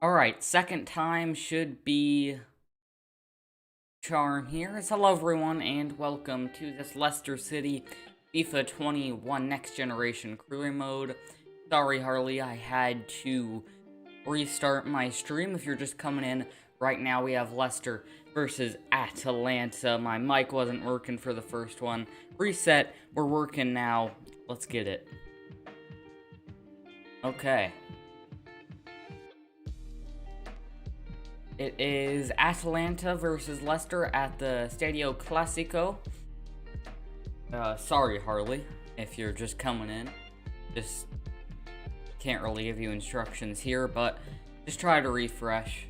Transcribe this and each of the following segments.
Alright, second time should be charm here. Hello everyone and welcome to this Leicester City FIFA 21 Next Generation Career Mode. Sorry Harley, I had to restart my stream. If you're just coming in, right now we have Leicester versus Atalanta. My mic wasn't working for the first one. Reset, we're working now. Let's get it. Okay. It is Atalanta versus Leicester at the Stadio Classico. Sorry, Harley, if you're just coming in. Just can't really give you instructions here, but just try to refresh.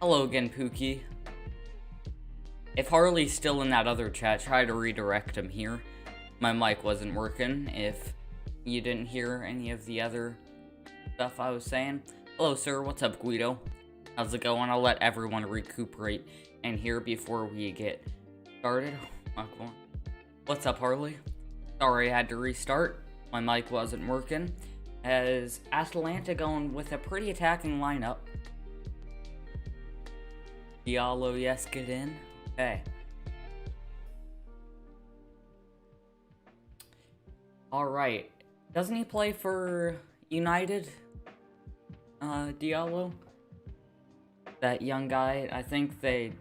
Hello again, Pookie. If Harley's still in that other chat, try to redirect him here. My mic wasn't working if you didn't hear any of the other stuff I was saying. Hello, sir. What's up, Guido? How's it going? I'll let everyone recuperate and hear before we get started. What's up, Harley? Sorry I had to restart. My mic wasn't working. As Atalanta going with a pretty attacking lineup. Diallo, yes, get in. Okay. Alright. Doesn't he play for United? Diallo? That young guy, I think they,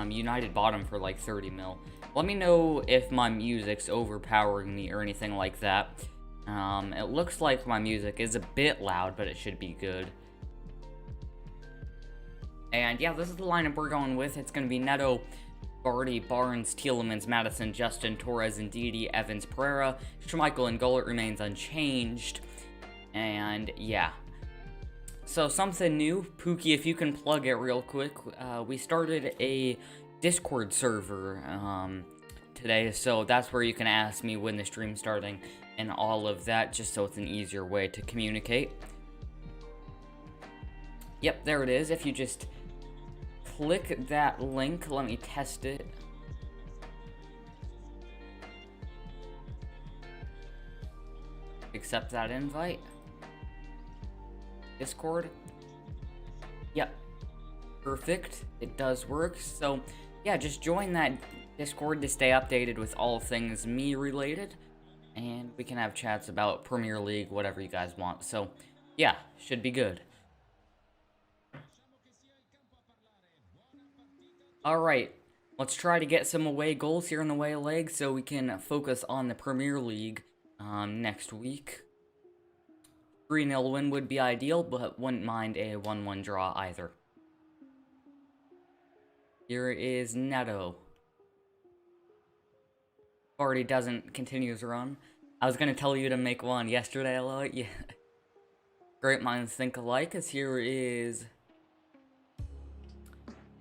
United bought him for like 30 mil. Let me know if my music's overpowering me or anything like that. It looks like my music is a bit loud, but it should be good. And yeah, this is the lineup we're going with. It's going to be Neto, Vardy, Barnes, Tielemans, Madison, Justin, Torres, Ndidi, Evans, Pereira, Schmeichel, and goal. It remains unchanged. And yeah. So something new, Pookie, if you can plug it real quick, we started a Discord server today, so that's where you can ask me when the stream's starting and all of that, just so it's an easier way to communicate. Yep, there it is. If you just click that link, let me test it. Accept that invite. Discord. Yep. Perfect. It does work. So, yeah, just join that Discord to stay updated with all things me related. And we can have chats about Premier League, whatever you guys want. So, yeah, should be good. Alright, let's try to get some away goals here in the away leg so we can focus on the Premier League next week. 3-0 win would be ideal, but wouldn't mind a 1-1 draw either. Here is Neto. Already doesn't continue his run. I was going to tell you to make one yesterday, Aloy. Yeah. Great minds think alike, as here is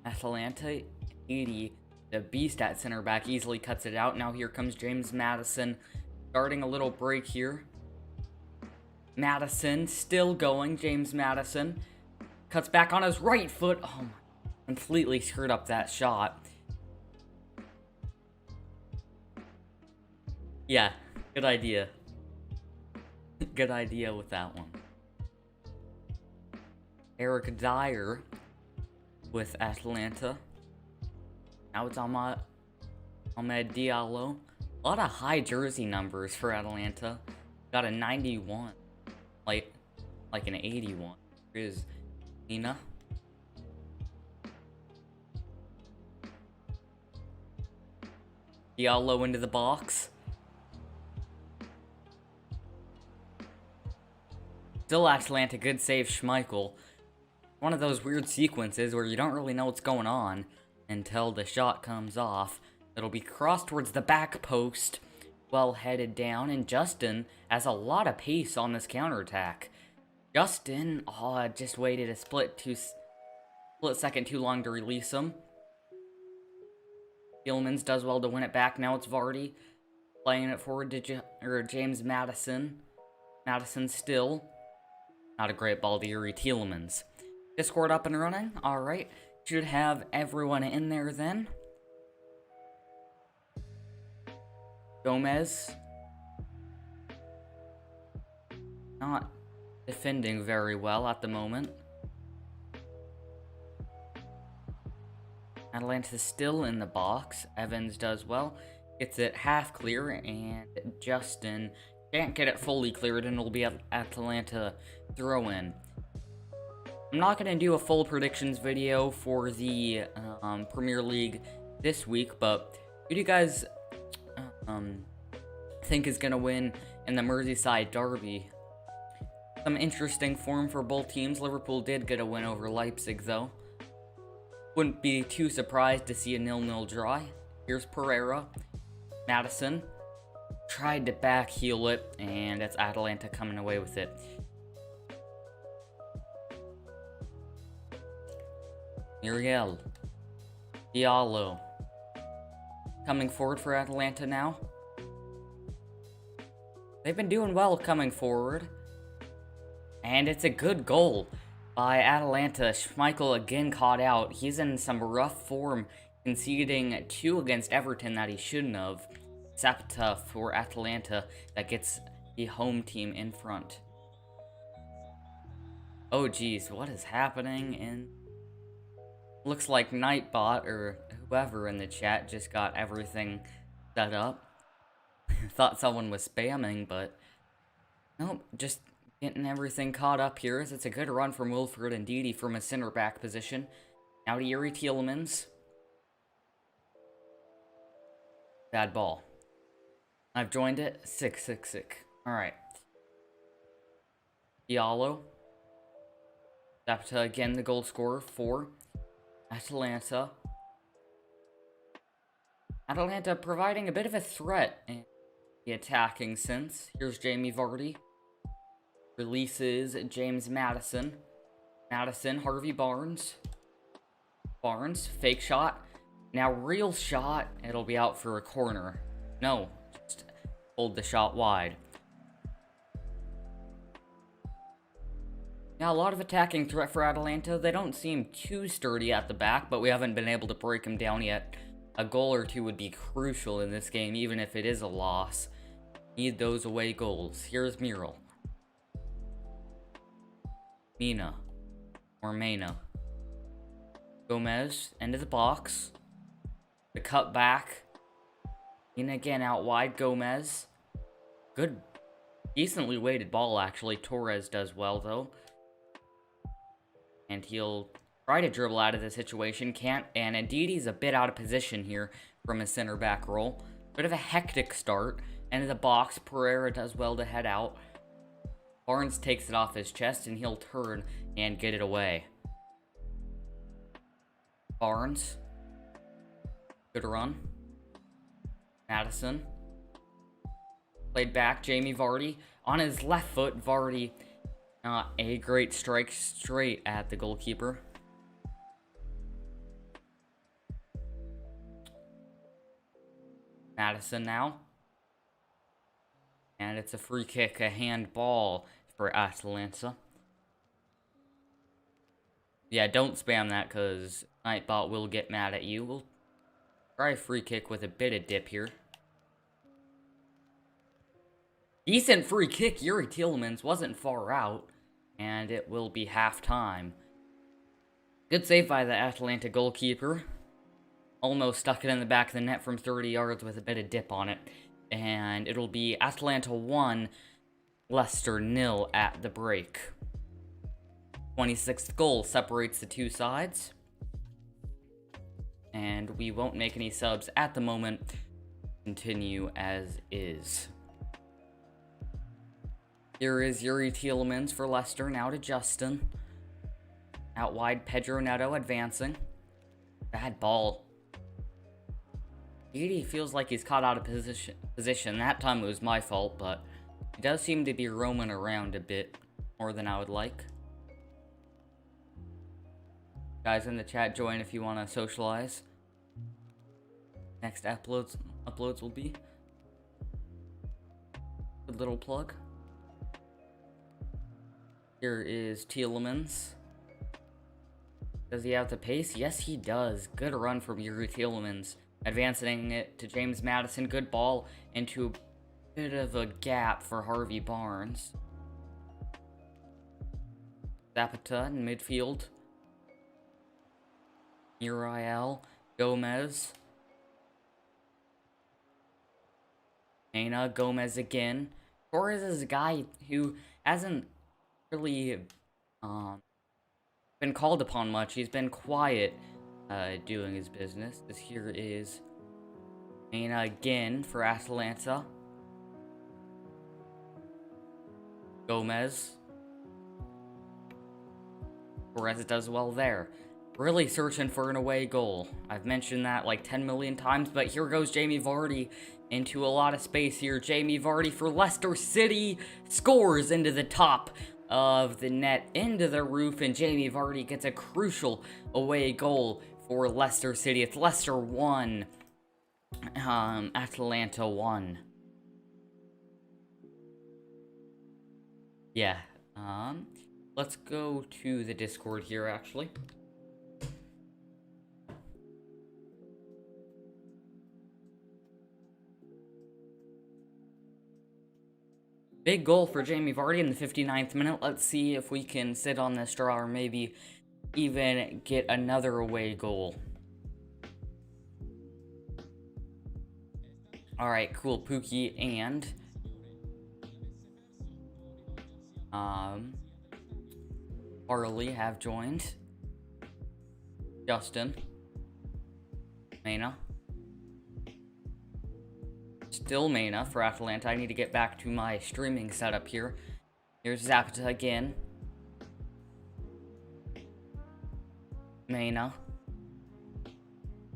Atalanta. 80. The beast at center back easily cuts it out. Now here comes James Madison. Starting a little break here. Madison still going. James Madison cuts back on his right foot. Oh my, completely screwed up that shot. Yeah, good idea. Good idea with that one. Eric Dyer with Atalanta. Now it's Ahmed Diallo. A lot of high jersey numbers for Atalanta. Got a 91. Like an 81. Here's Nina. Diallo into the box. Still Atalanta, good save Schmeichel. One of those weird sequences where you don't really know what's going on until the shot comes off. It'll be crossed towards the back post. Well headed down, and Justin has a lot of pace on this counterattack. Justin, just waited a split second too long to release him. Tielemans does well to win it back. Now it's Vardy playing it forward to James Madison. Madison still. Not a great ball to Yuri Tielemans. Discord up and running. Alright. Should have everyone in there then. Gomez. Not defending very well at the moment. Atalanta's still in the box. Evans does well. Gets it half clear, and Justin can't get it fully cleared, and it'll be Atalanta throw in. I'm not going to do a full predictions video for the Premier League this week, but who do you guys think is going to win in the Merseyside derby? Some interesting form for both teams. Liverpool did get a win over Leipzig, though. Wouldn't be too surprised to see a 0-0 draw. Here's Pereira. Maddison tried to back heel it, and it's Atalanta coming away with it. Muriel. Diallo. Coming forward for Atalanta now. They've been doing well coming forward. And it's a good goal by Atalanta. Schmeichel again caught out. He's in some rough form, conceding 2 against Everton that he shouldn't have. Zapata for Atalanta that gets the home team in front. Oh geez, what is happening? Looks like Nightbot or whoever in the chat just got everything set up. Thought someone was spamming, but nope, just getting everything caught up here. As it's a good run from Wilfred and Ndidi from a center back position. Now to Yuri Tielemans. Bad ball. I've joined it. Sick. Alright. Diallo. Zapata again, the goal scorer for Atalanta. Atalanta providing a bit of a threat in the attacking sense. Here's Jamie Vardy. Releases James Maddison. Maddison, Harvey Barnes. Barnes, fake shot. Now real shot, it'll be out for a corner. No, just hold the shot wide. Now a lot of attacking threat for Atalanta. They don't seem too sturdy at the back, but we haven't been able to break them down yet. A goal or two would be crucial in this game, even if it is a loss. Need those away goals. Here's Mural. Mina. Or Mena. Gomez, into the box. The cut back. In again out wide, Gomez. Good, decently weighted ball actually. Torres does well though. And he'll try to dribble out of the situation, can't. And Ndidi's a bit out of position here from his center back role. Bit of a hectic start. Into the box, Pereira does well to head out. Barnes takes it off his chest and he'll turn and get it away. Barnes. Good run. Maddison. Played back, Jamie Vardy. On his left foot, Vardy. Not a great strike straight at the goalkeeper. Maddison now. And it's a free kick, a handball for Atalanta. Yeah, don't spam that because Nightbot will get mad at you. We'll try a free kick with a bit of dip here. Decent free kick. Yuri Tielemans wasn't far out. And it will be half-time. Good save by the Atalanta goalkeeper. Almost stuck it in the back of the net from 30 yards with a bit of dip on it. And it'll be Atalanta 1, Leicester 0 at the break. 26th goal separates the two sides. And we won't make any subs at the moment. Continue as is. Here is Yuri Tielemans for Leicester, now to Justin. Out wide, Pedro Neto advancing. Bad ball. Ndidi feels like he's caught out of position. That time it was my fault, but he does seem to be roaming around a bit more than I would like. Guys in the chat, join if you want to socialize. Next uploads will be. Good little plug. Here is Tielemans. Does he have the pace? Yes, he does. Good run from Yuri Tielemans. Advancing it to James Maddison. Good ball into a bit of a gap for Harvey Barnes. Zapata in midfield. Muriel Gomez. Mena, Gomez again. Torres is a guy who hasn't really been called upon much. He's been quiet doing his business. This here is Mena again for Atalanta. Gomez. Torres does well there. Really searching for an away goal. I've mentioned that like 10 million times, but here goes Jamie Vardy into a lot of space here. Jamie Vardy for Leicester City scores into the top of the net, into the roof, and Jamie Vardy gets a crucial away goal for Leicester City. It's Leicester 1, Atalanta 1. Yeah, let's go to the Discord here, actually. Big goal for Jamie Vardy in the 59th minute. Let's see if we can sit on this draw or maybe even get another away goal. Alright, cool. Pookie and Harley have joined. Justin. Mena. Still Mena for Atalanta. I need to get back to my streaming setup here. Here's Zapata again. Mena.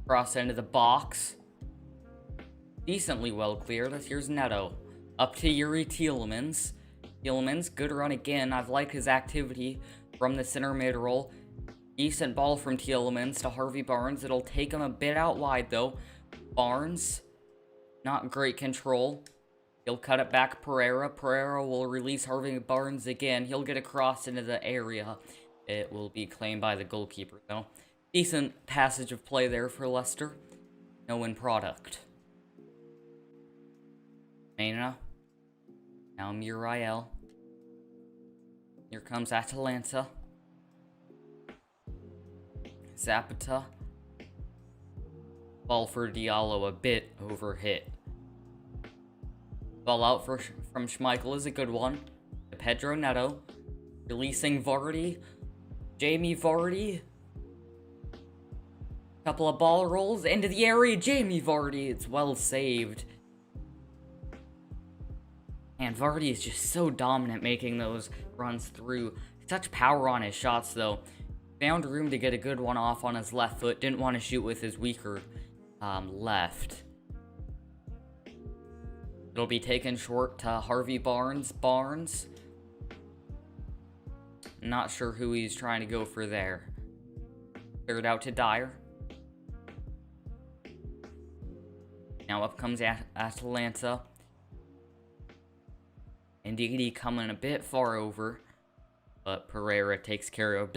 Cross into the box. Decently well cleared. Here's Neto. Up to Yuri Tielemans. Tielemans, good run again. I've liked his activity from the center mid role. Decent ball from Tielemans to Harvey Barnes. It'll take him a bit out wide though. Barnes. Not great control. He'll cut it back Pereira. Pereira will release Harvey Barnes again. He'll get across into the area. It will be claimed by the goalkeeper, though. Decent passage of play there for Leicester. No win product. Mena. Now Muriel. Here comes Atalanta. Zapata. Ball for Diallo, a bit overhit. Ball out from Schmeichel is a good one. To Pedro Neto. Releasing Vardy. Jamie Vardy. Couple of ball rolls into the area. Jamie Vardy. It's well saved. And Vardy is just so dominant making those runs through. Such power on his shots though. Found room to get a good one off on his left foot. Didn't want to shoot with his weaker left. It'll be taken short to Harvey Barnes. Not sure who he's trying to go for there. Cleared out to Dyer. Now up comes Atalanta. Indeed, coming a bit far over, but Pereira takes care of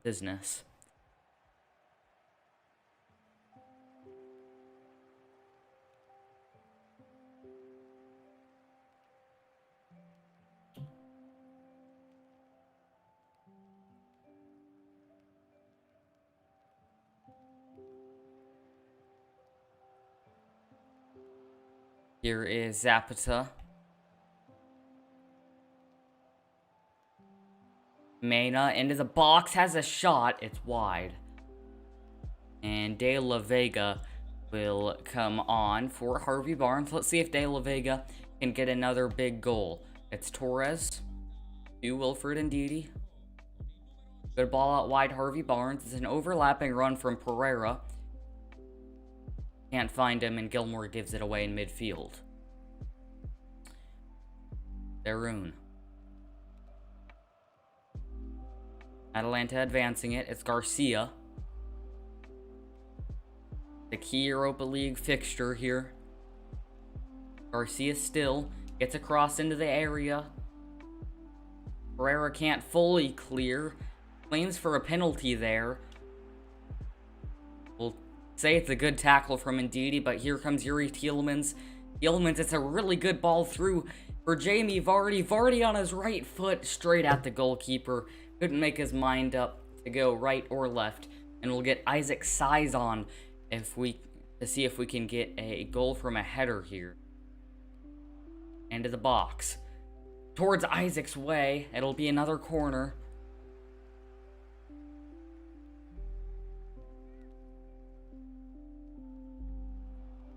business. Here is Zapata. Mena into the box, has a shot, it's wide. And De La Vega will come on for Harvey Barnes. Let's see if De La Vega can get another big goal. It's Torres to Wilfred Ndidi. Good ball out wide, Harvey Barnes. It's an overlapping run from Pereira. Can't find him, and Gilmore gives it away in midfield. Darun. Atalanta advancing it. It's Garcia. The key Europa League fixture here. Garcia still gets across into the area. Pereira can't fully clear. Claims for a penalty there. We'll say it's a good tackle from Ndidi, but here comes Yuri Tielemans. Tielemans, it's a really good ball through for Jamie Vardy. Vardy on his right foot, straight at the goalkeeper. Couldn't make his mind up to go right or left. And we'll get Isaac Sison to see if we can get a goal from a header here. Into the box. Towards Isaac's way. It'll be another corner.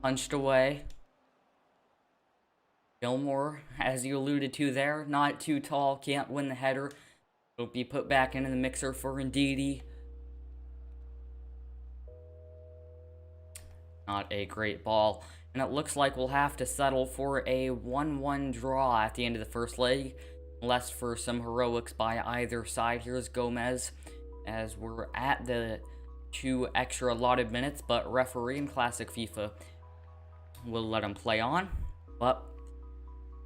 Punched away. Gilmore, as you alluded to there, not too tall, can't win the header. It'll be put back into the mixer for Ndidi. Not a great ball. And it looks like we'll have to settle for a 1-1 draw at the end of the first leg. Unless for some heroics by either side. Here's Gomez as we're at the 2 extra allotted minutes. But referee in Classic FIFA will let him play on. But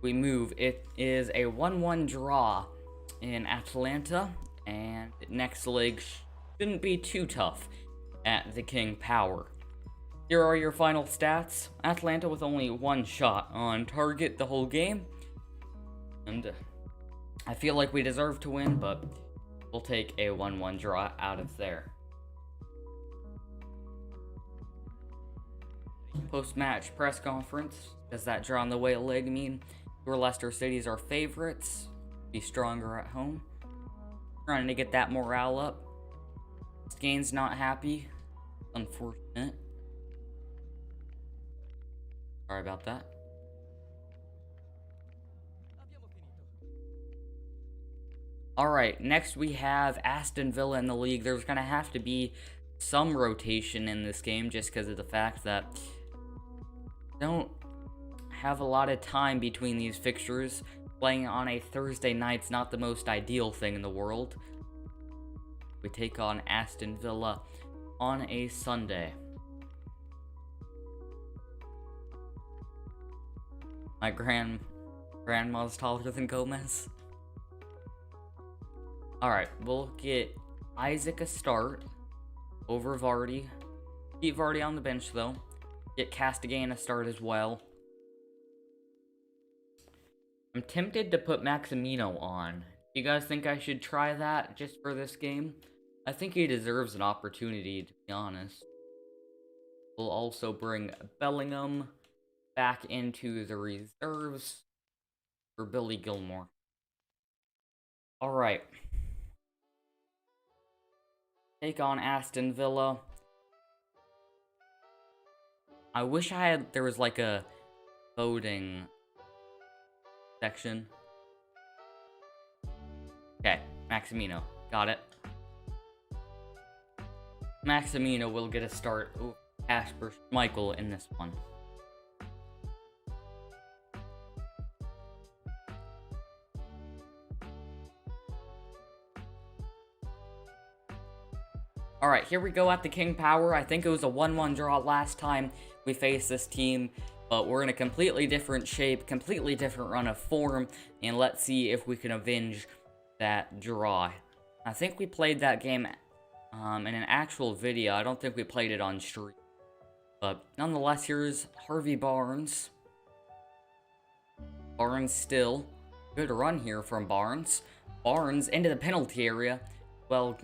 we move. It is a 1-1 draw in Atlanta. And next leg shouldn't be too tough at the King Power. Here are your final stats. Atlanta with only 1 shot on target the whole game. And I feel like we deserve to win, but we'll take a 1-1 draw out of there. Post-match press conference. Does that draw on the way leg mean your Leicester City's our favorites? Be stronger at home. Trying to get that morale up. Skane's not happy. Unfortunate. Sorry about that. Alright, next we have Aston Villa in the league. There's going to have to be some rotation in this game just because of the fact that don't have a lot of time between these fixtures. Playing on a Thursday night's not the most ideal thing in the world. We take on Aston Villa on a Sunday. My grandma's taller than Gomez. Alright, we'll get Isaac a start over Vardy. Keep Vardy on the bench though. Get Castigan a start as well. I'm tempted to put Maximino on. Do you guys think I should try that just for this game? I think he deserves an opportunity, to be honest. We'll also bring Bellingham back into the reserves for Billy Gilmore. Alright. Take on Aston Villa. I wish there was like a voting section. Okay, Maximino. Got it. Maximino will get a start over Kasper Schmeichel in this one. Alright, here we go at the King Power. I think it was a 1-1 draw last time we faced this team, but we're in a completely different shape, completely different run of form, and let's see if we can avenge that draw. I think we played that game in an actual video. I don't think we played it on stream. But nonetheless, here's Harvey Barnes. Barnes still. Good run here from Barnes. Barnes into the penalty area. Well,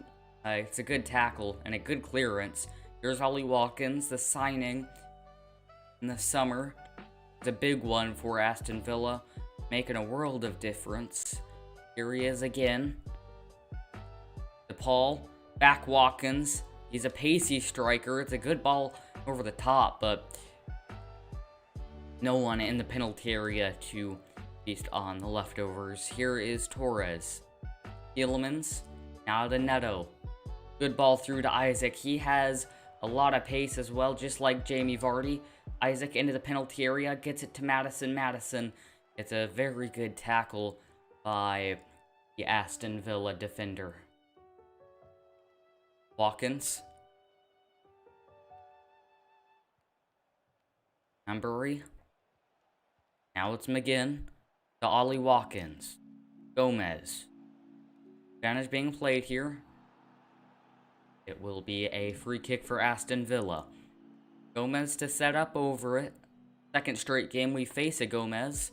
it's a good tackle and a good clearance. Here's Ollie Watkins, the signing in the summer. It's a big one for Aston Villa, making a world of difference. Here he is again. DePaul, back Watkins. He's a pacey striker. It's a good ball over the top, but no one in the penalty area to feast on the leftovers. Here is Torres. Tielemans, now to Neto. Good ball through to Isaac. He has a lot of pace as well, just like Jamie Vardy. Isaac into the penalty area, gets it to Madison. Madison. It's a very good tackle by the Aston Villa defender. Watkins. Ambury. Now it's McGinn to Ollie Watkins. Gomez. Advantage being played here. It will be a free kick for Aston Villa. Gomez to set up over it. Second straight game we face a Gomez.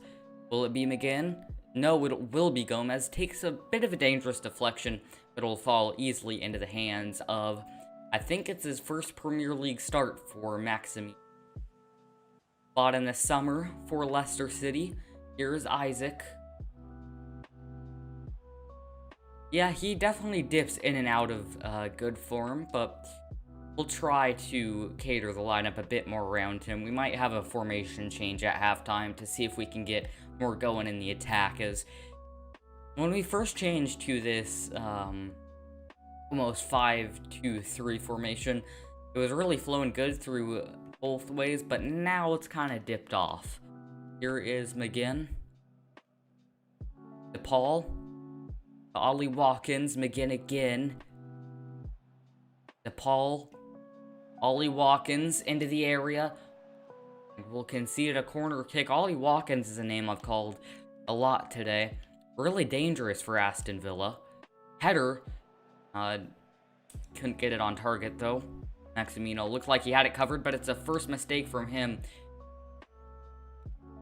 Will it be McGinn? No, it will be Gomez. Takes a bit of a dangerous deflection, but it will fall easily into the hands of I think it's his first Premier League start for Maxime. Bought in the summer for Leicester City. Here's Isaac. Yeah, he definitely dips in and out of good form, but we'll try to cater the lineup a bit more around him. We might have a formation change at halftime to see if we can get more going in the attack, as when we first changed to this almost 5-2-3 formation, it was really flowing good through both ways, but now it's kind of dipped off. Here is McGinn. DePaul. Ollie Watkins. McGinn again. DePaul. Ollie Watkins into the area. We'll concede a corner kick. Ollie Watkins is a name I've called a lot today. Really dangerous for Aston Villa. Header. Couldn't get it on target though. Maximino looked like he had it covered, but it's a first mistake from him.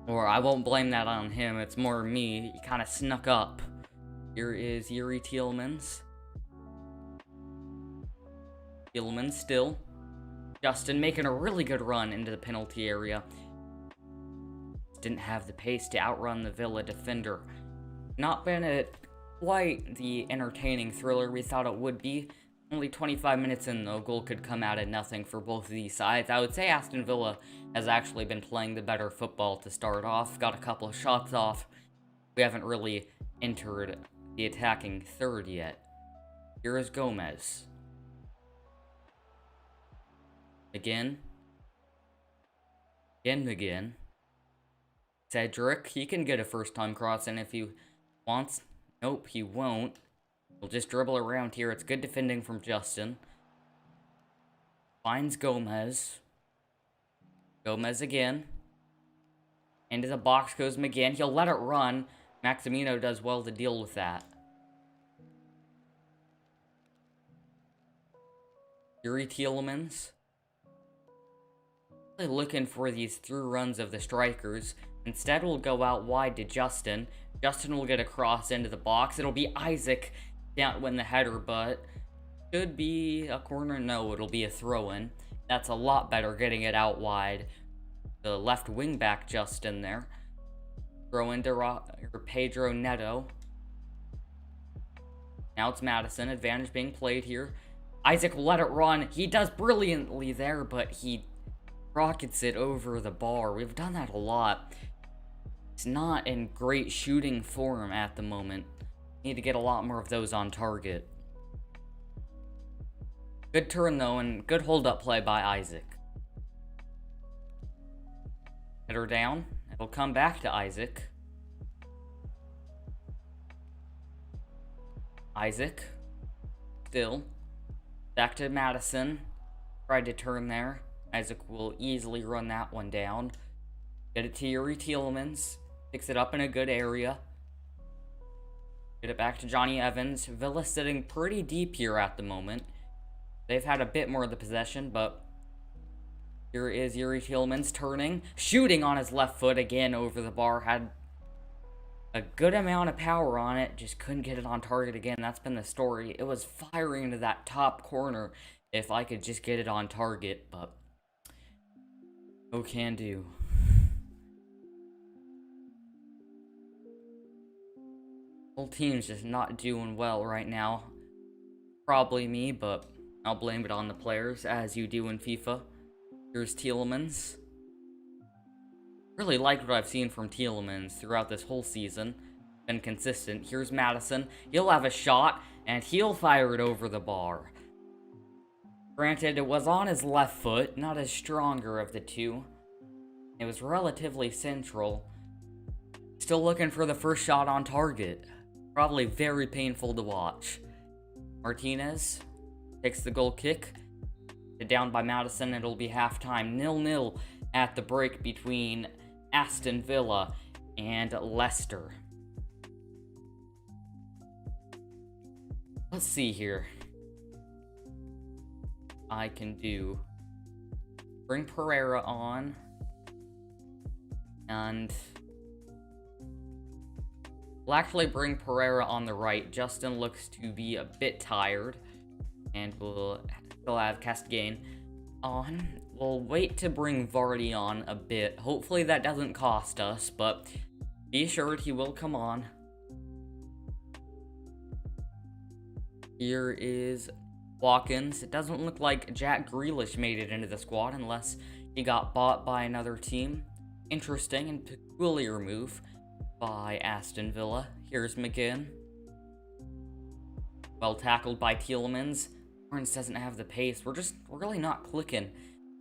Or I won't blame that on him, it's more me. He kind of snuck up. Here is Yuri Tielemans. Tielemans still. Justin making a really good run into the penalty area. Didn't have the pace to outrun the Villa defender. Not been quite the entertaining thriller we thought it would be. Only 25 minutes in, though, goal could come out of nothing for both of these sides. I would say Aston Villa has actually been playing the better football to start off. Got a couple of shots off. We haven't really entered the attacking third yet. Here is Gomez. Again. Again. Cedric, he can get a first-time cross in if he wants. Nope, he won't. We'll just dribble around here. It's good defending from Justin. Finds Gomez. Gomez again. Into the box goes McGinn. He'll let it run. Maximino does well to deal with that. Yuri Tielemans. Really looking for these through runs of the strikers. Instead, we'll go out wide to Justin. Justin will get a cross into the box. It'll be Isaac down win the header, but should be a corner. No, it'll be a throw-in. That's a lot better, getting it out wide. The left wing back Justin there. Throw into Pedro Neto. Now it's Madison. Advantage being played here. Isaac will let it run. He does brilliantly there, but he rockets it over the bar. We've done that a lot. It's not in great shooting form at the moment. Need to get a lot more of those on target. Good turn though, and good hold-up play by Isaac. Header down. It'll come back to Isaac. Isaac. Still. Back to Madison. Tried to turn there. Isaac will easily run that one down. Get it to Yuri Tielemans. Picks it up in a good area. Get it back to Johnny Evans. Villa sitting pretty deep here at the moment. They've had a bit more of the possession, but here is Yuri Tielemans turning. Shooting on his left foot again over the bar. Had a good amount of power on it. Just couldn't get it on target again. That's been the story. It was firing into that top corner if I could just get it on target, but no can do. Whole team's just not doing well right now. Probably me, but I'll blame it on the players, as you do in FIFA. Here's Tielemans. Really liked what I've seen from Tielemans throughout this whole season. Been consistent. Here's Madison. He'll have a shot, and he'll fire it over the bar. Granted, it was on his left foot, not as stronger of the two. It was relatively central. Still looking for the first shot on target. Probably very painful to watch. Martinez takes the goal kick. Down by Madison, it'll be halftime. 0-0 at the break between Aston Villa and Leicester. Let's see here. I can do. Bring Pereira on. And we'll actually bring Pereira on the right. Justin looks to be a bit tired. And we'll Still have Castigain on. We'll wait to bring Vardy on a bit. Hopefully that doesn't cost us, but be assured he will come on. Here is Watkins. It doesn't look like Jack Grealish made it into the squad unless he got bought by another team. Interesting and peculiar move by Aston Villa. Here's McGinn. Well tackled by Tielemans. Barnes doesn't have the pace. We're really not clicking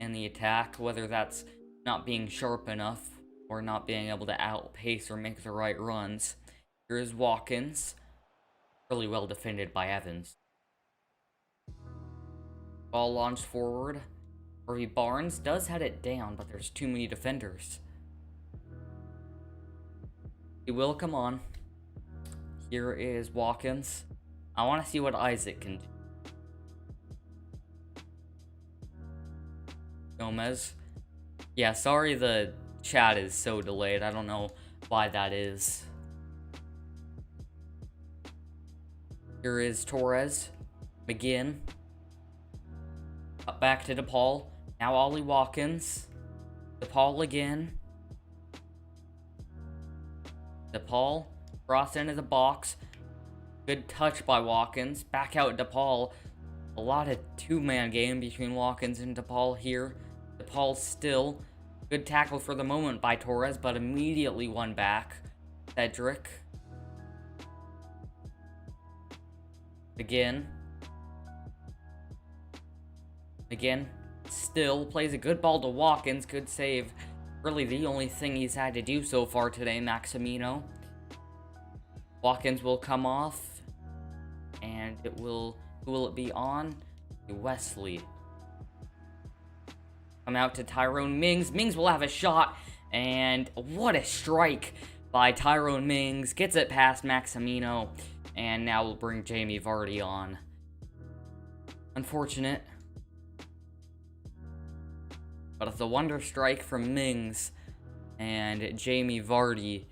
in the attack, whether that's not being sharp enough or not being able to outpace or make the right runs. Here's Watkins. Really well defended by Evans. Ball launched forward. Harvey Barnes does head it down, but there's too many defenders. He will come on. Here is Watkins. I want to see what Isaac can do. Gomez. Yeah, sorry the chat is so delayed. I don't know why that is. Here is Torres. McGinn. Up back to DePaul. Now Ollie Watkins. DePaul again. DePaul. Cross into the box. Good touch by Watkins. Back out DePaul. A lot of two-man game between Watkins and DePaul here. DePaul still. Good tackle for the moment by Torres, but immediately won back. Cedric. Again. Still plays a good ball to Watkins. Good save. Really the only thing he's had to do so far today, Maximino. Watkins will come off. And it will... Who will it be on? Wesley. Come out to Tyrone Mings. Mings will have a shot. And what a strike by Tyrone Mings. Gets it past Maximino. And now we'll bring Jamie Vardy on. Unfortunate. But it's a wonder strike from Mings. And Jamie Vardy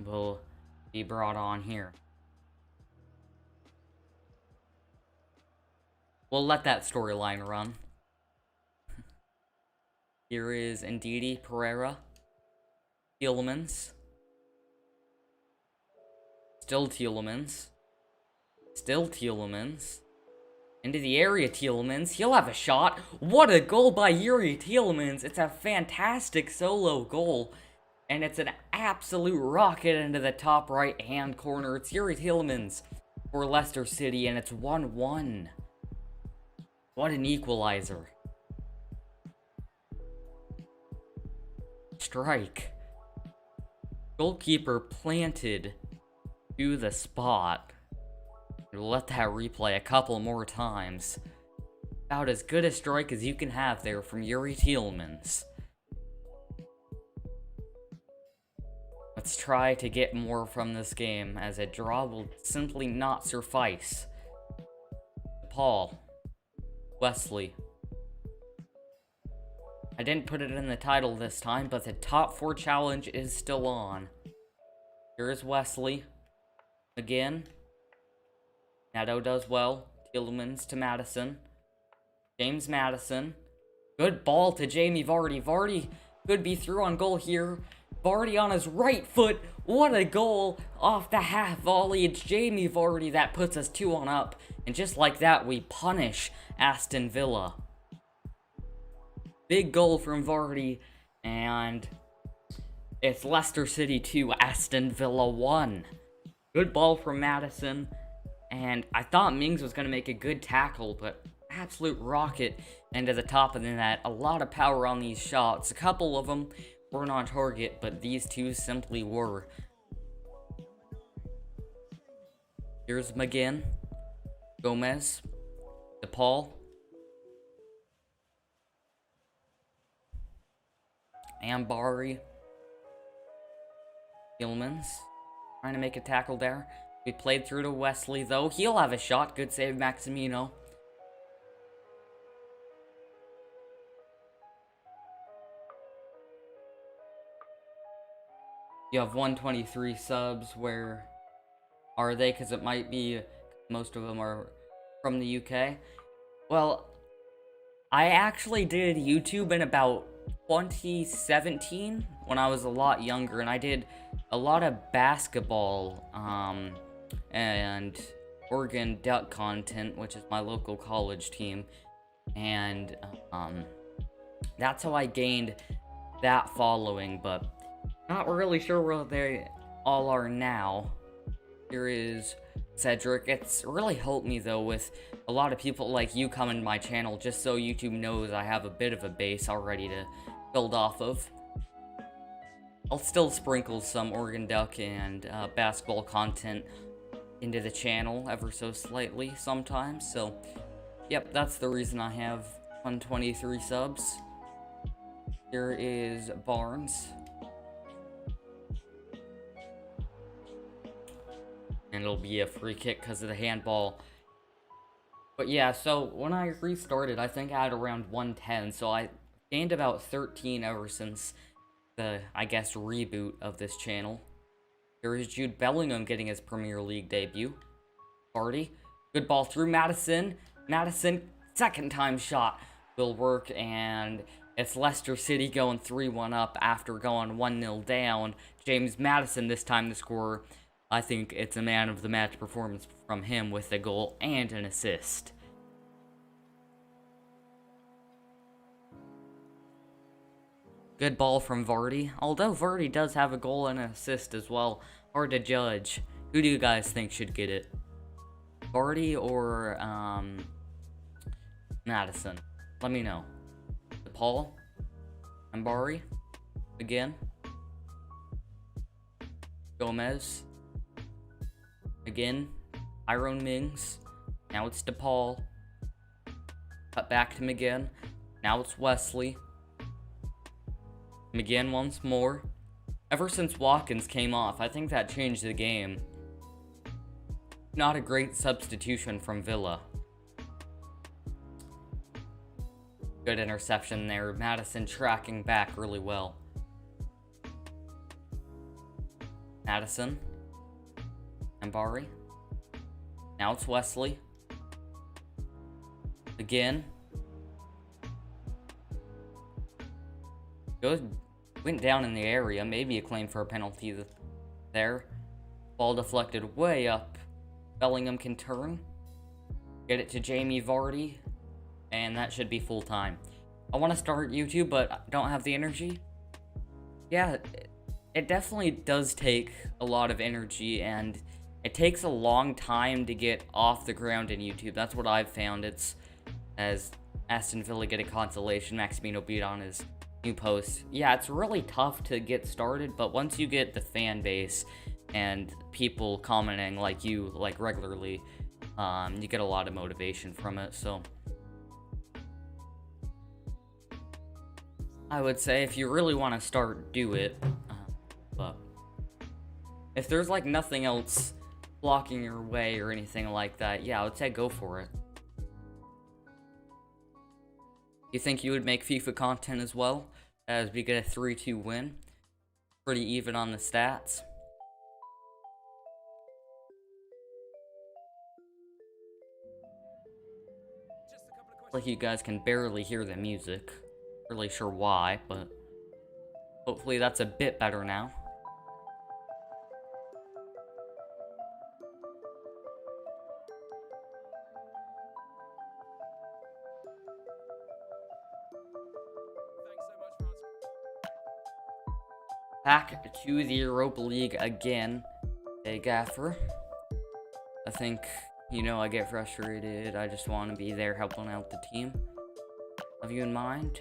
will be brought on here. We'll let that storyline run. Here is Ndidi, Pereira, Tielemans. Still Tielemans. Still Tielemans. Into the area, Tielemans. He'll have a shot. What a goal by Yuri Tielemans. It's a fantastic solo goal. And it's an absolute rocket into the top right-hand corner. It's Yuri Tielemans for Leicester City, and it's 1-1. What an equalizer. Strike. Goalkeeper planted to the spot. We'll let that replay a couple more times. About as good a strike as you can have there from Yuri Tielemans. Let's try to get more from this game, as a draw will simply not suffice. Paul. Wesley. I didn't put it in the title this time, but the top 4 challenge is still on. Here's Wesley. Again. Neto does well. Tielemans to Madison. James Madison. Good ball to Jamie Vardy. Vardy could be through on goal here. Vardy on his right foot. What a goal off the half volley. It's Jamie Vardy that puts us 2-1 up. And just like that, we punish Aston Villa. Big goal from Vardy. And it's Leicester City 2, Aston Villa 1. Good ball from Madison. And I thought Mings was going to make a good tackle, but absolute rocket into the top of the net. A lot of power on these shots. A couple of them weren't on target, but these two simply were. Here's McGinn. Gomez. DePaul. Ambari. Tielemans. Trying to make a tackle there. We played through to Wesley, though. He'll have a shot. Good save, Maximino. You have 123 subs. Where are they? Because it might be... Most of them are from the UK. Well, I actually did YouTube in about 2017 when I was a lot younger, and I did a lot of basketball and Oregon Duck content, which is my local college team, and that's how I gained that following, but not really sure where they all are now. Here is Cedric. It's really helped me though with a lot of people like you coming to my channel, just so YouTube knows I have a bit of a base already to build off of. I'll still sprinkle some Oregon Duck and basketball content into the channel ever so slightly sometimes, so yep, that's the reason I have 123 subs. Here is Barnes. And it'll be a free kick because of the handball. But yeah, so when I restarted, I think I had around 110, so I gained about 13 ever since the, I guess, reboot of this channel. Here is Jude Bellingham getting his Premier League debut. Vardy, good ball through Madison. Madison, second time shot will work, and it's Leicester City going 3-1 up after going 1-0 down. James Madison this time to score. I think it's a man of the match performance from him with a goal and an assist. Good ball from Vardy. Although Vardy does have a goal and an assist as well. Hard to judge. Who do you guys think should get it? Vardy or Madison? Let me know. Paul? Mbari? Again? Gomez? Again? Iron Mings? Now it's DePaul. Cut back to McGinn. Now it's Wesley. McGinn once more. Ever since Watkins came off, I think that changed the game. Not a great substitution from Villa. Good interception there. Madison tracking back really well. Madison. Mbari. Now it's Wesley. Again. Went down in the area. Maybe a claim for a penalty there. Ball deflected way up. Bellingham can turn. Get it to Jamie Vardy. And that should be full time. I want to start YouTube, but don't have the energy. Yeah, it definitely does take a lot of energy, and it takes a long time to get off the ground in YouTube. That's what I've found. It's as Aston Villa get a consolation, Maximino beat on his new post. Yeah, it's really tough to get started, but once you get the fan base and people commenting like you, like regularly, you get a lot of motivation from it, so I would say if you really want to start, do it. But if there's like nothing else blocking your way or anything like that, yeah, I would say go for it. You think you would make FIFA content as well, as we get a 3-2 win? Pretty even on the stats. Like you guys can barely hear the music. Really sure why, but hopefully that's a bit better now. Back to the Europa League again. Hey, Gaffer. I think, you know, I get frustrated. I just want to be there helping out the team. Have you in mind?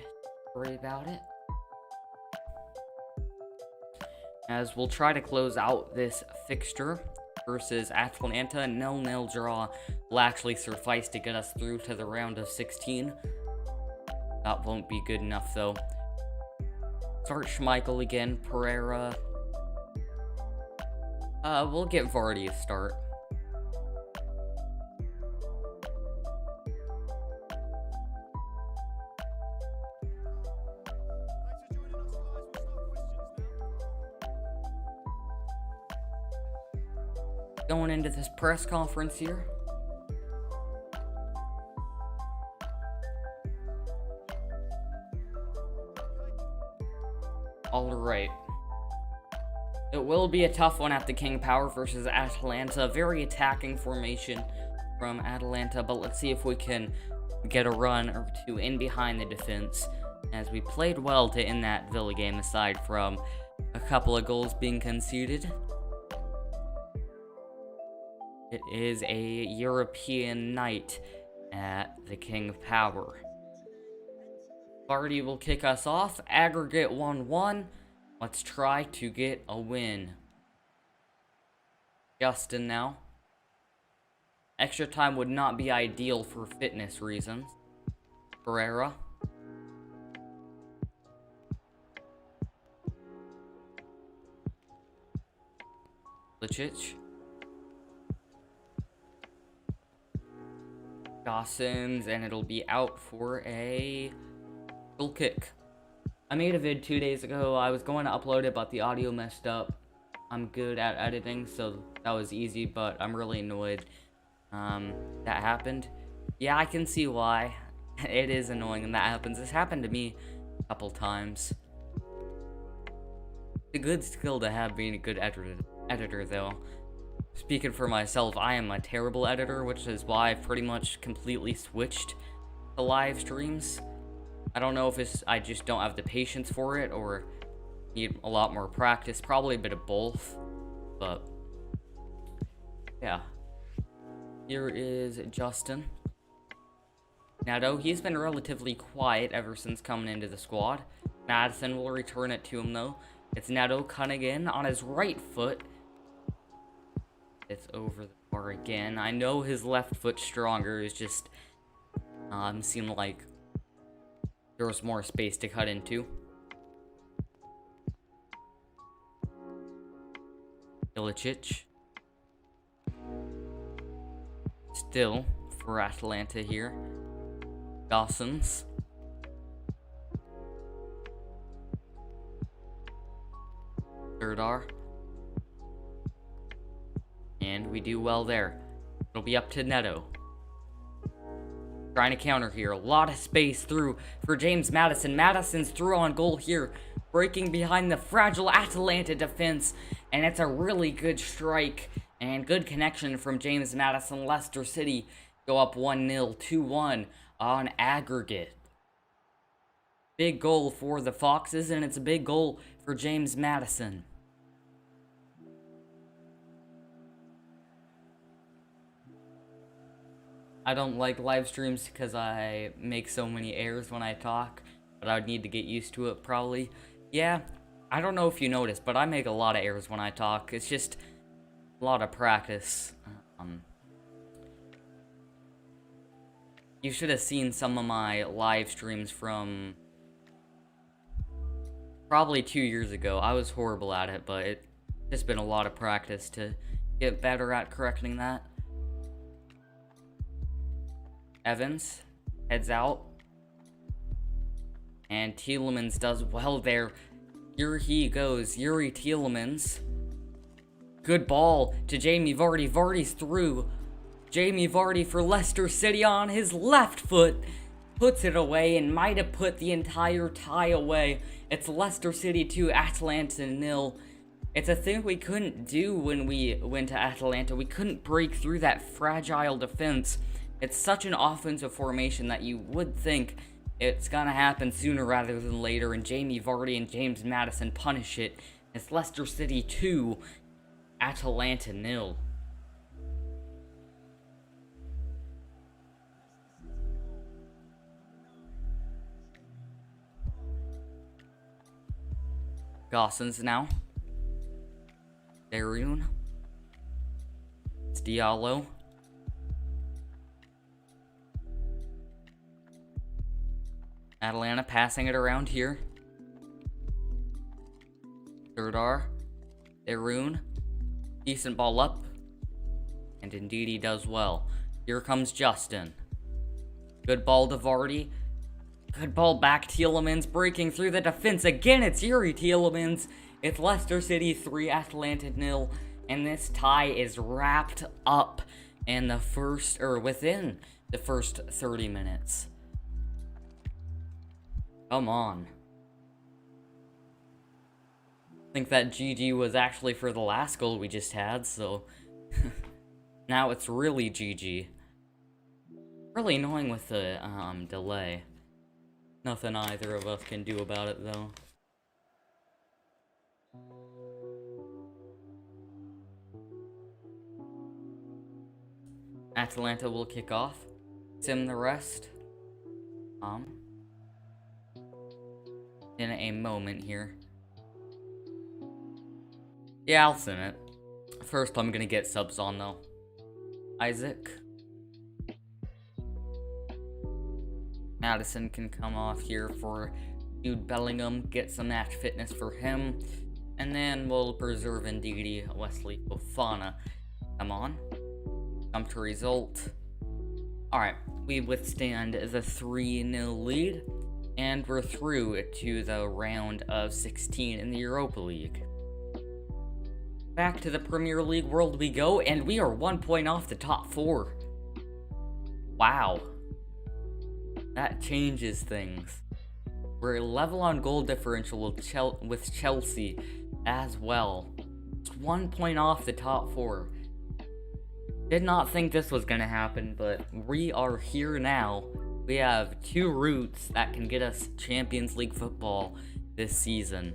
Worry about it. As we'll try to close out this fixture versus Atlanta. 0-0 draw will actually suffice to get us through to the round of 16. That won't be good enough though. Start Schmeichel again. Pereira. We'll get Vardy a start. Going into this press conference here. Alright. It will be a tough one at the King Power versus Atalanta. Very attacking formation from Atalanta, but let's see if we can get a run or two in behind the defense, as we played well to end that Villa game aside from a couple of goals being conceded. It is a European night at the King Power. Vardy will kick us off. Aggregate 1-1. Let's try to get a win. Justin now. Extra time would not be ideal for fitness reasons. Pereira. Licic. Dawson's, and it'll be out for a goal kick. I made a vid 2 days ago. I was going to upload it, but the audio messed up. I'm good at editing, so that was easy, but I'm really annoyed that happened. Yeah, I can see why. It is annoying when that happens. This happened to me a couple times. It's a good skill to have, being a good editor though. Speaking for myself, I am a terrible editor, which is why I've pretty much completely switched to live streams. I don't know if I just don't have the patience for it, or need a lot more practice. Probably a bit of both, but yeah. Here is Justin. Nato, he's been relatively quiet ever since coming into the squad. Madison will return it to him though. It's Nato cutting in on his right foot. It's over the bar again. I know his left foot stronger. It's just seemed like there was more space to cut into. Ilicic. Still for Atalanta here. Dawson's. Serdar. And we do well there. It'll be up to Neto. Trying to counter here. A lot of space through for James Maddison. Maddison's through on goal here. Breaking behind the fragile Atalanta defense. And it's a really good strike. And good connection from James Maddison. Leicester City go up 1-0, 2-1 on aggregate. Big goal for the Foxes, and it's a big goal for James Maddison. I don't like live streams because I make so many errors when I talk, but I would need to get used to it probably. Yeah, I don't know if you noticed, but I make a lot of errors when I talk. It's just a lot of practice. You should have seen some of my live streams from probably 2 years ago. I was horrible at it, but it's just been a lot of practice to get better at correcting that. Evans heads out. And Tielemans does well there. Here he goes. Yuri Tielemans. Good ball to Jamie Vardy. Vardy's through. Jamie Vardy for Leicester City on his left foot. Puts it away and might have put the entire tie away. It's Leicester City 2, Atalanta 0. It's a thing we couldn't do when we went to Atalanta. We couldn't break through that fragile defense. It's such an offensive formation that you would think it's gonna happen sooner rather than later, and Jamie Vardy and James Maddison punish it. It's Leicester City 2, Atalanta 0. Gossens now. Darun. It's Diallo. Atalanta passing it around here. Serdar. Darun. Decent ball up. And indeed he does well. Here comes Justin. Good ball to Vardy. Good ball back, Tielemans breaking through the defense. Again, it's Yuri Tielemans. It's Leicester City 3, Atalanta 0. And this tie is wrapped up in the first, or within the first 30 minutes. Come on. think that GG was actually for the last goal we just had, so now it's really GG. Really annoying with the delay. Nothing either of us can do about it though. Atalanta will kick off. Sim the rest. In a moment here. Yeah, I'll sim it. First, I'm gonna get subs on though. Isaac. Madison can come off here for Jude Bellingham, get some match fitness for him, and then we'll preserve Ndidi, Wesley Fofana. Come on. Come to result. Alright, we withstand the 3-0 lead, and we're through to the round of 16 in the Europa League. Back to the Premier League world we go, and we are 1 point off the top 4. Wow. That changes things. We're level on goal differential with Chelsea as well. Just 1 point off the top 4. Did not think this was gonna happen, but we are here now. We have 2 routes that can get us Champions League football this season.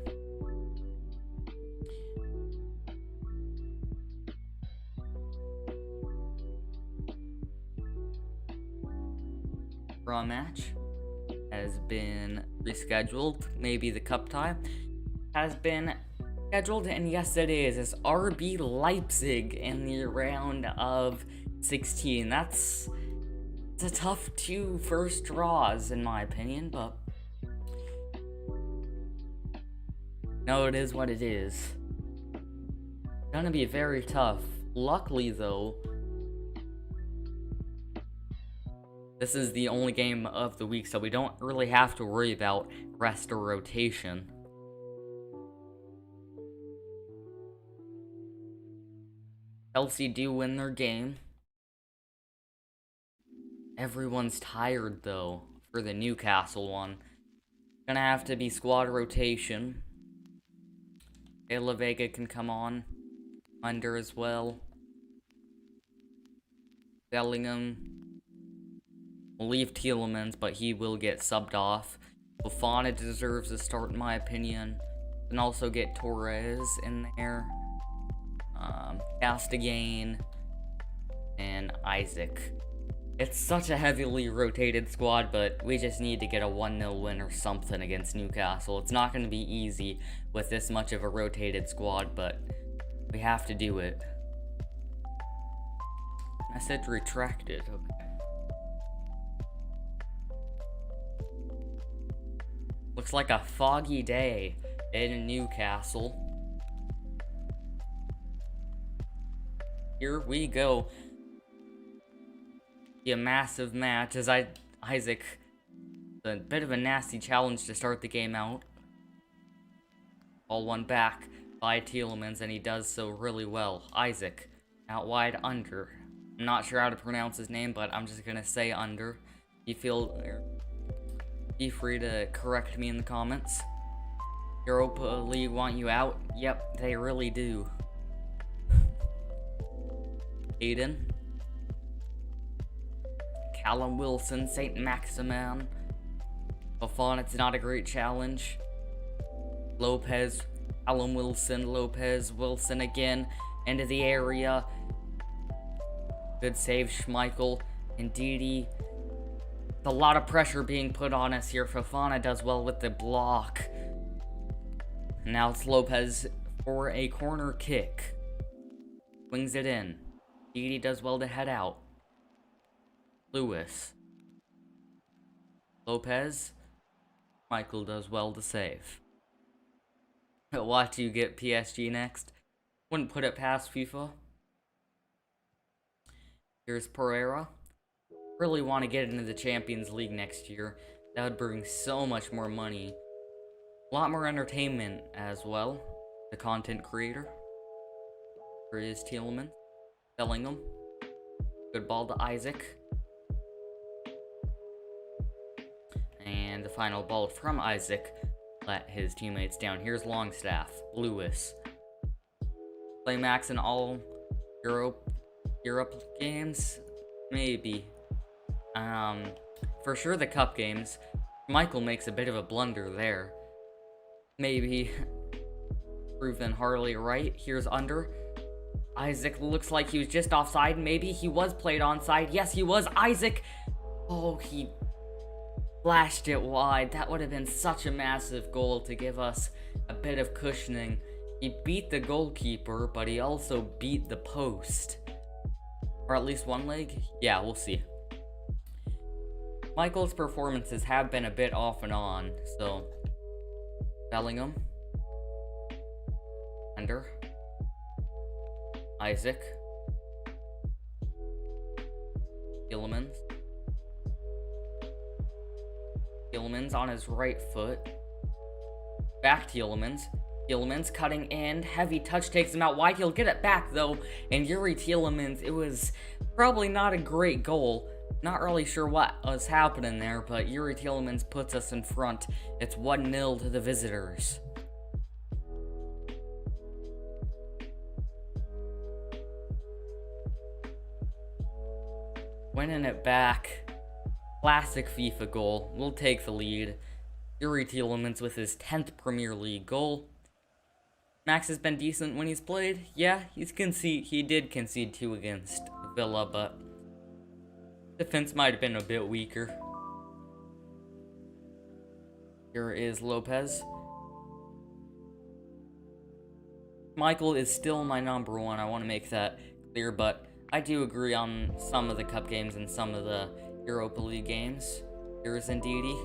Draw match has been rescheduled. Maybe the cup tie has been scheduled, and yes it is. It's RB Leipzig in the round of 16. It's a tough 2 first draws in my opinion, but no, it is what it is. Gonna be very tough. Luckily though, this is the only game of the week, so we don't really have to worry about rest or rotation. Chelsea do win their game. Everyone's tired, though, for the Newcastle one. Gonna have to be squad rotation. De La Vega can come on. Under as well. Bellingham. We'll leave Tielemans, but he will get subbed off. Fofana deserves a start, in my opinion. And also get Torres in there. Castigain. And Isaac. It's such a heavily rotated squad, but we just need to get a 1-0 win or something against Newcastle. It's not going to be easy with this much of a rotated squad, but we have to do it. Message retracted. Okay. Looks like a foggy day in Newcastle. Here we go. Be a massive match as Isaac, a bit of a nasty challenge to start the game out. Ball won back by Tielemans, and he does so really well. Isaac, out wide under. I'm not sure how to pronounce his name, but I'm just gonna say under. Be free to correct me in the comments. Europa League want you out? Yep, they really do. Aiden. Callum Wilson, St. Maximan. Fofana, it's not a great challenge. Lopez, Callum Wilson, Lopez, Wilson again, into the area. Good save, Schmeichel. Ndidi. A lot of pressure being put on us here. Fofana does well with the block. And now it's Lopez for a corner kick. Swings it in. Ndidi does well to head out. Lewis. Lopez. Michael does well to save. Watch you get PSG next. Wouldn't put it past FIFA. Here's Pereira. Really want to get into the Champions League next year. That would bring so much more money. A lot more entertainment as well. The content creator. Here is Tielemans. Bellingham. Good ball to Isaac. And the final ball from Isaac. let his teammates down. Here's Longstaff, Lewis. Play Max in all Europe games? Maybe. For sure the cup games. Michael makes a bit of a blunder there. Maybe. Proven Harley right. Here's under. Isaac looks like he was just offside. Maybe he was played onside. Yes, he was. Isaac. Oh, he flashed it wide. That would have been such a massive goal to give us a bit of cushioning. He beat the goalkeeper, but he also beat the post. Or at least one leg? Yeah, we'll see. Michael's performances have been a bit off and on, so... Bellingham. Under. Isaac. Tielemans. Tielemans on his right foot. Back Tielemans. Tielemans cutting in. Heavy touch takes him out wide. He'll get it back though. And Yuri Tielemans, it was probably not a great goal. Not really sure what was happening there, but Yuri Tielemans puts us in front. It's 1-0 to the visitors. Winning it back. Classic FIFA goal. We'll take the lead. Yuri Tielemans with his 10th Premier League goal. Max has been decent when he's played. Yeah, he did concede 2 against Villa, but defense might have been a bit weaker. Here is Lopez. Michael is still my number 1. I want to make that clear, but I do agree on some of the cup games and some of the Europa League games. Here is Ndidi.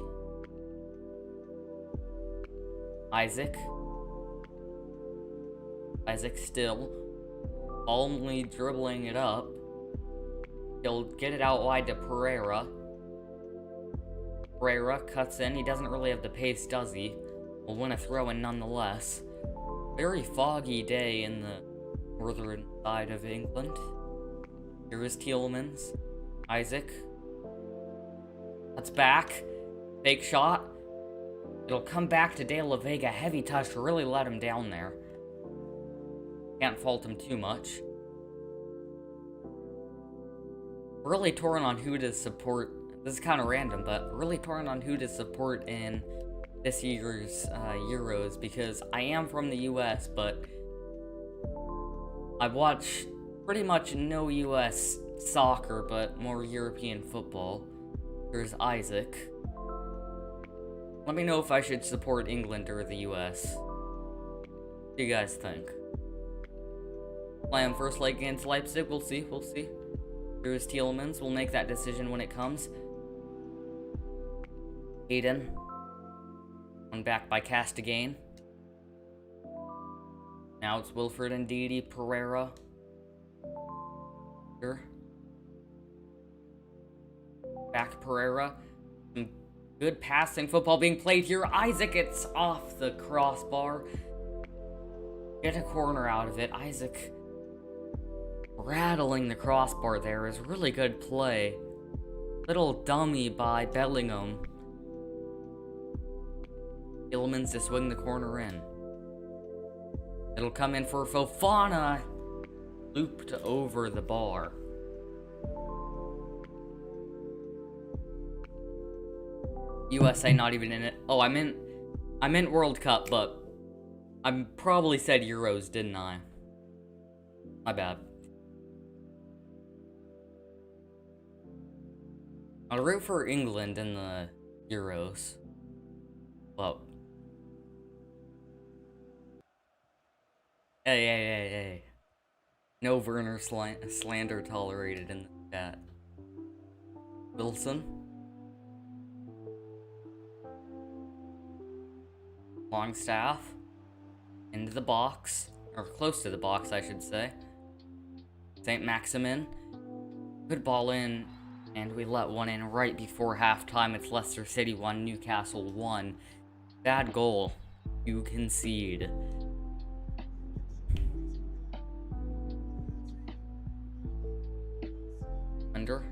Isaac. Isaac still calmly dribbling it up. He'll get it out wide to Pereira. Pereira cuts in. He doesn't really have the pace, does he? Will win a throw-in nonetheless. Very foggy day in the northern side of England. Here is Tielemans. Isaac. That's back. Fake shot. It'll come back to De La Vega. Heavy touch to really let him down there. Can't fault him too much. Really torn on who to support. This is kind of random, but really torn on who to support in this year's Euros, because I am from the US, but I watch pretty much no US soccer, but more European football. There's Isaac. Let me know if I should support England or the US. What do you guys think? Playing first leg against Leipzig, we'll see. Here's Tielemans. We'll make that decision when it comes. Hayden. Won back by Castigain. Now it's Wilfred Ndidi, Pereira. Here. Back Pereira. Some good passing football being played here. Isaac, it's off the crossbar. Get a corner out of it. Isaac rattling the crossbar there is really good play. Little dummy by Bellingham. Tielemans to swing the corner in. It'll come in for Fofana. Looped over the bar. USA not even in it. Oh, I meant World Cup, but I probably said Euros, didn't I? My bad. I'll root for England in the Euros. Well. Hey. No Werner slander tolerated in the chat. Wilson. Longstaff. Into the box. Or close to the box, I should say. St. Maximin. Good ball in. And we let one in right before halftime. It's Leicester City 1, Newcastle 1. Bad goal. You concede. Under.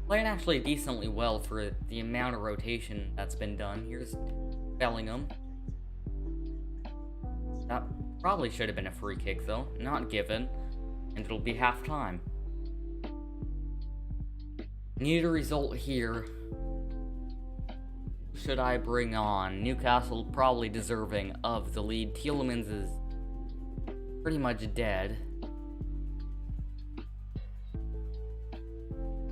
Playing actually decently well for the amount of rotation that's been done. Here's Bellingham. That probably should have been a free kick, though. Not given. And it'll be halftime. Need a result here. Should I bring on? Newcastle probably deserving of the lead. Tielemans is pretty much dead.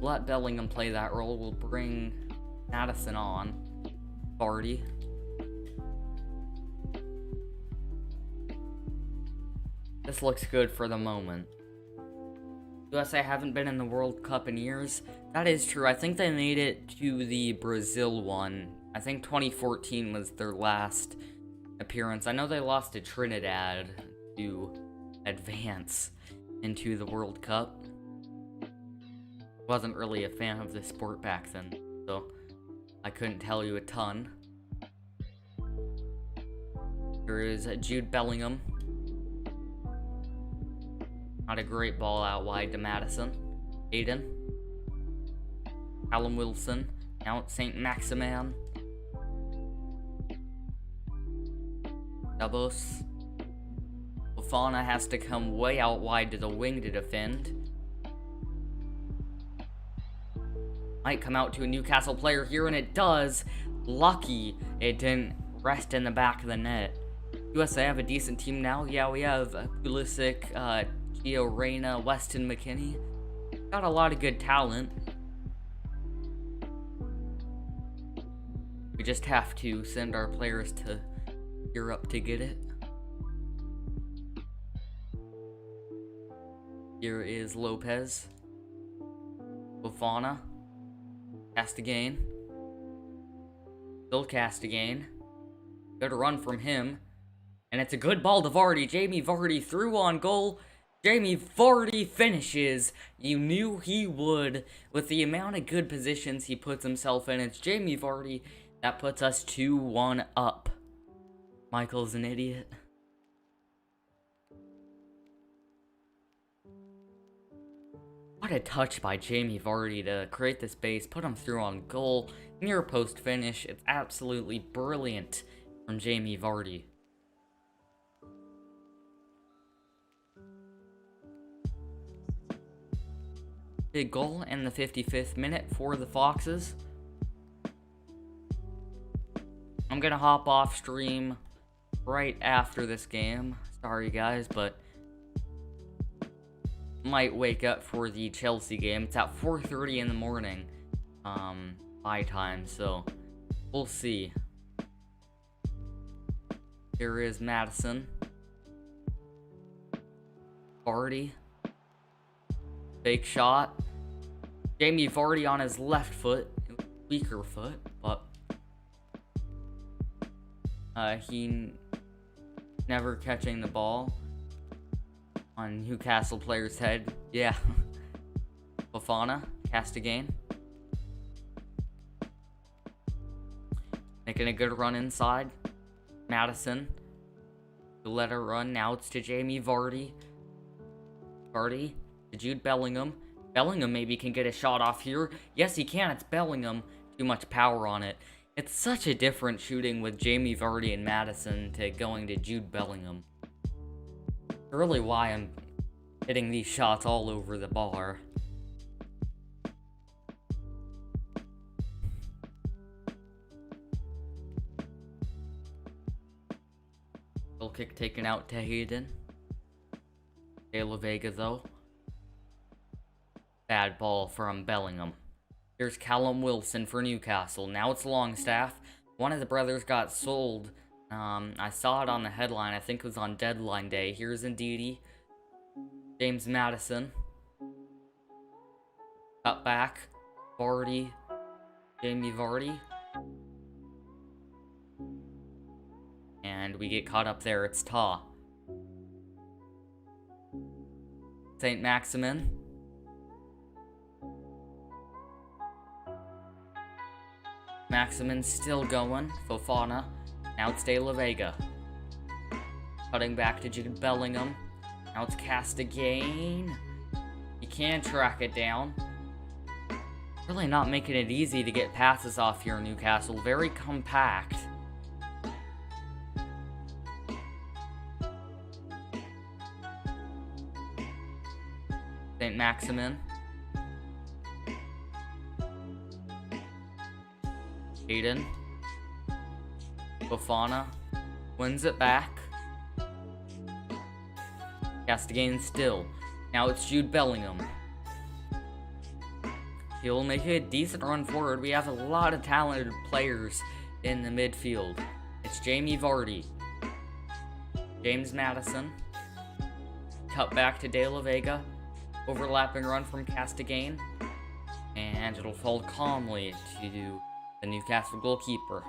Let Bellingham play that role. We'll bring Maddison on. Vardy. This looks good for the moment. USA haven't been in the World Cup in years. That is true. I think they made it to the Brazil one. I think 2014 was their last appearance. I know they lost to Trinidad to advance into the World Cup. Wasn't really a fan of the sport back then, so I couldn't tell you a ton. There is Jude Bellingham. Not a great ball out wide to Maddison. Aiden. Callum Wilson. Now it's St. Maximan. Dabos. Fofana has to come way out wide to the wing to defend. Might come out to a Newcastle player here, and it does. Lucky it didn't rest in the back of the net. USA have a decent team now. Yeah, we have Pulisic, Gio Reyna, Weston McKennie. Got a lot of good talent. We just have to send our players to Europe to get it. Here is Lopez. Fofana. Castigain. Still Castigain. Good run from him. And it's a good ball to Vardy. Jamie Vardy through on goal. Jamie Vardy finishes. You knew he would. With the amount of good positions he puts himself in. It's Jamie Vardy. That puts us 2-1 up. Michael's an idiot. What a touch by Jamie Vardy to create the space, put him through on goal, near post finish. It's absolutely brilliant from Jamie Vardy. Big goal in the 55th minute for the Foxes. I'm gonna hop off stream right after this game. Sorry guys, but might wake up for the Chelsea game. It's at 4:30 in the morning, my time, so we'll see. Here is Maddison. Vardy. Fake shot. Jamie Vardy on his left foot. Weaker foot, but he never catching the ball on Newcastle player's head. Yeah. Fofana, Castigain. Making a good run inside. Maddison. To let her run. Now it's to Jamie Vardy. Vardy to Jude Bellingham. Bellingham maybe can get a shot off here. Yes, he can. It's Bellingham. Too much power on it. It's such a different shooting with Jamie Vardy and Maddison to going to Jude Bellingham. Really why I'm hitting these shots all over the bar. Goal kick taken out to Hayden. De La Vega though. Bad ball from Bellingham. Here's Callum Wilson for Newcastle. Now it's Longstaff. One of the brothers got sold. I saw it on the headline. I think it was on deadline day. Here's Ndidi. James Maddison. Cut back. Vardy. Jamie Vardy. And we get caught up there. It's Ta. St. Maximin. Maximin's still going. Fofana. Now it's De La Vega. Cutting back to Jude Bellingham. Now it's Castigain. You can track it down. Really not making it easy to get passes off here in Newcastle. Very compact. Maximin. Aiden. Fofana wins it back. Castigain still. Now it's Jude Bellingham. He'll make a decent run forward. We have a lot of talented players in the midfield. It's Jamie Vardy. James Maddison. Cut back to De La Vega. Overlapping run from Castigain. And it'll fall calmly to the Newcastle goalkeeper.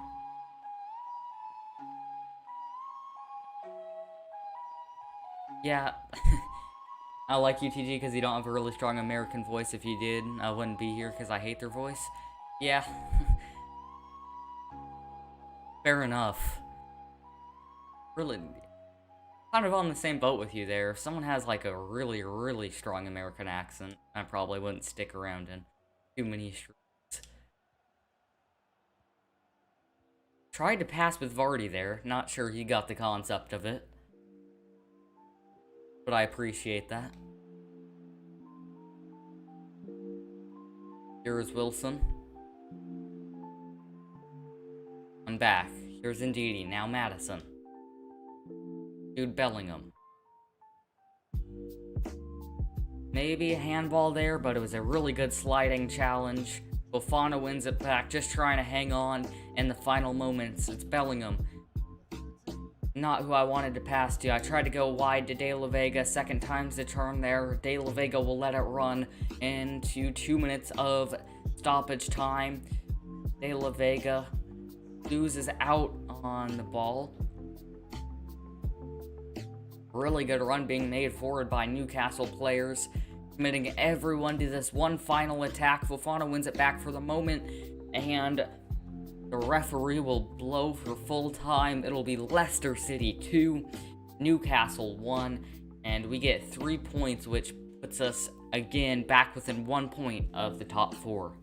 Yeah, I like UTG because you don't have a really strong American voice. If you did, I wouldn't be here because I hate their voice. Yeah. Fair enough. Really, kind of on the same boat with you there. If someone has like a really, really strong American accent, I probably wouldn't stick around in too many streets. Tried to pass with Vardy there. Not sure he got the concept of it. But I appreciate that. Here's Wilson. I'm back. Here's Ndidi. Now Maddison. Jude Bellingham. Maybe a handball there, but it was a really good sliding challenge. Fofana wins it back, just trying to hang on in the final moments. It's Bellingham. Not who I wanted to pass to. I tried to go wide to De La Vega. Second time's the charm there. De La Vega will let it run into 2 minutes of stoppage time. De La Vega loses out on the ball. Really good run being made forward by Newcastle players, committing everyone to this one final attack. Fofana wins it back for the moment, and the referee will blow for full time. It'll be Leicester City 2, Newcastle 1, and we get 3 points, which puts us again back within 1 point of the top 4.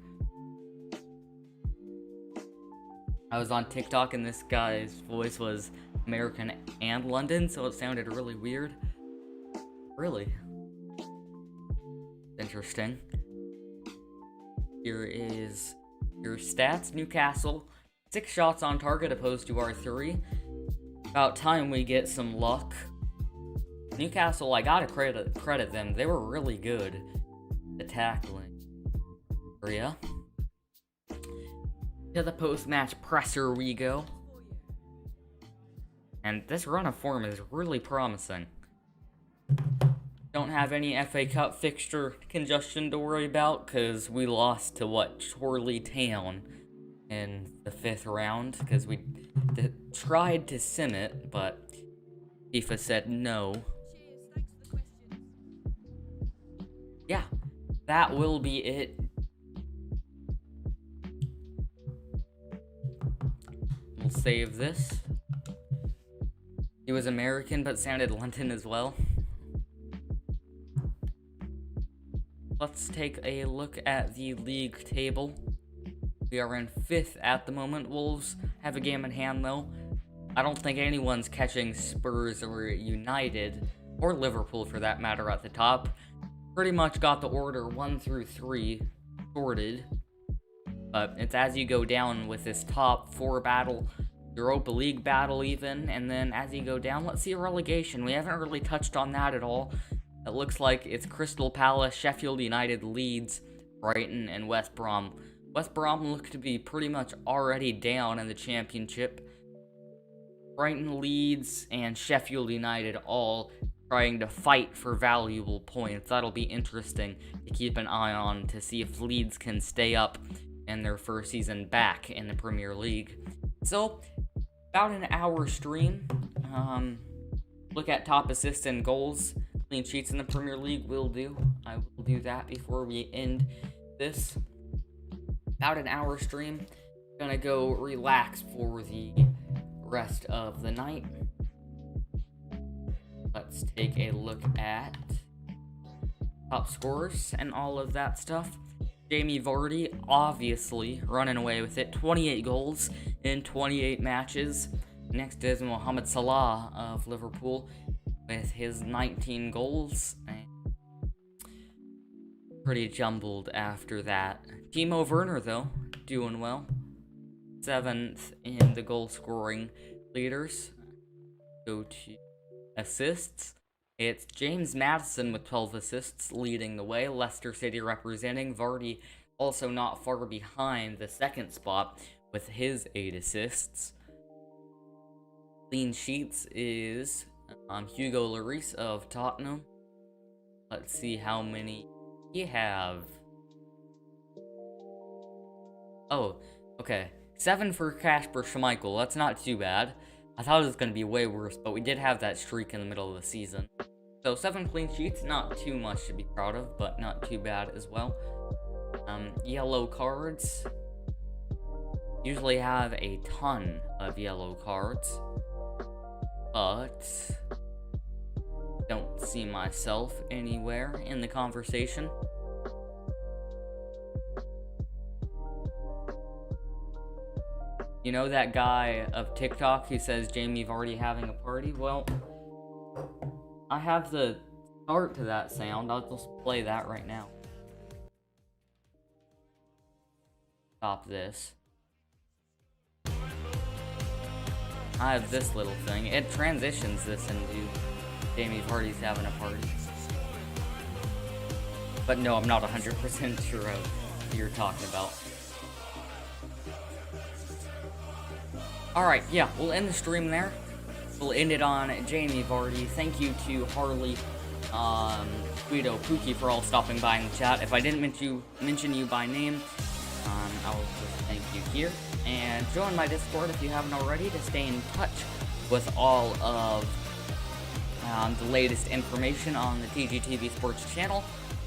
I was on TikTok and this guy's voice was American and London, so it sounded really weird. Really? Interesting. Here is your stats. Newcastle, 6 shots on target opposed to our 3. About time we get some luck. Newcastle, I gotta credit them. They were really good at tackling area. To the post-match presser we go. And this run of form is really promising. Don't have any FA Cup fixture congestion to worry about, because we lost to, Chorley Town in the 5th round, because we tried to sim it, but FIFA said no. Yeah, that will be it. We'll save this. He was American, but sounded London as well. Let's take a look at the league table. We are in 5th at the moment. Wolves have a game in hand, though. I don't think anyone's catching Spurs or United, or Liverpool for that matter, at the top. Pretty much got the order 1 through 3 sorted. But it's as you go down with this top 4 battle, Europa League battle even, and then as you go down, let's see a relegation. We haven't really touched on that at all. It looks like it's Crystal Palace, Sheffield United, Leeds, Brighton, and West Brom. West Brom look to be pretty much already down in the championship. Brighton, Leeds, and Sheffield United all trying to fight for valuable points. That'll be interesting to keep an eye on to see if Leeds can stay up in their first season back in the Premier League. So, about an hour stream. Look at top assists and goals. Clean sheets in the Premier League will do. I will do that before we end this. About an hour stream. Gonna go relax for the rest of the night. Let's take a look at top scorers and all of that stuff. Jamie Vardy, obviously, running away with it. 28 goals in 28 matches. Next is Mohamed Salah of Liverpool with his 19 goals. pretty jumbled after that. Timo Werner, though, doing well. 7th in the goal scoring leaders. Go to assists. It's James Maddison with 12 assists leading the way. Leicester City representing. Vardy also not far behind the 2nd spot with his 8 assists. Clean sheets is Hugo Lloris of Tottenham. Let's see how many we have. Oh, okay. 7 for Kasper Schmeichel. That's not too bad. I thought it was going to be way worse, but we did have that streak in the middle of the season. So 7 clean sheets, not too much to be proud of, but not too bad as well. Yellow cards. Usually have a ton of yellow cards, but don't see myself anywhere in the conversation. You know that guy of TikTok who says Jamie Vardy having a party? Well, I have the start to that sound. I'll just play that right now. Stop this. I have this little thing. It transitions this into Jamie Vardy's having a party. But no, I'm not 100% sure of what you're talking about. Alright, yeah, we'll end the stream there. We'll end it on Jamie Vardy. Thank you to Harley, Guido, Pookie for all stopping by in the chat. If I didn't mention you by name, I will just thank you here. And join my Discord if you haven't already to stay in touch with all of the latest information on the TGTV Sports channel.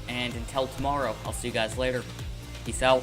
And until tomorrow, I'll see you guys later. Peace out.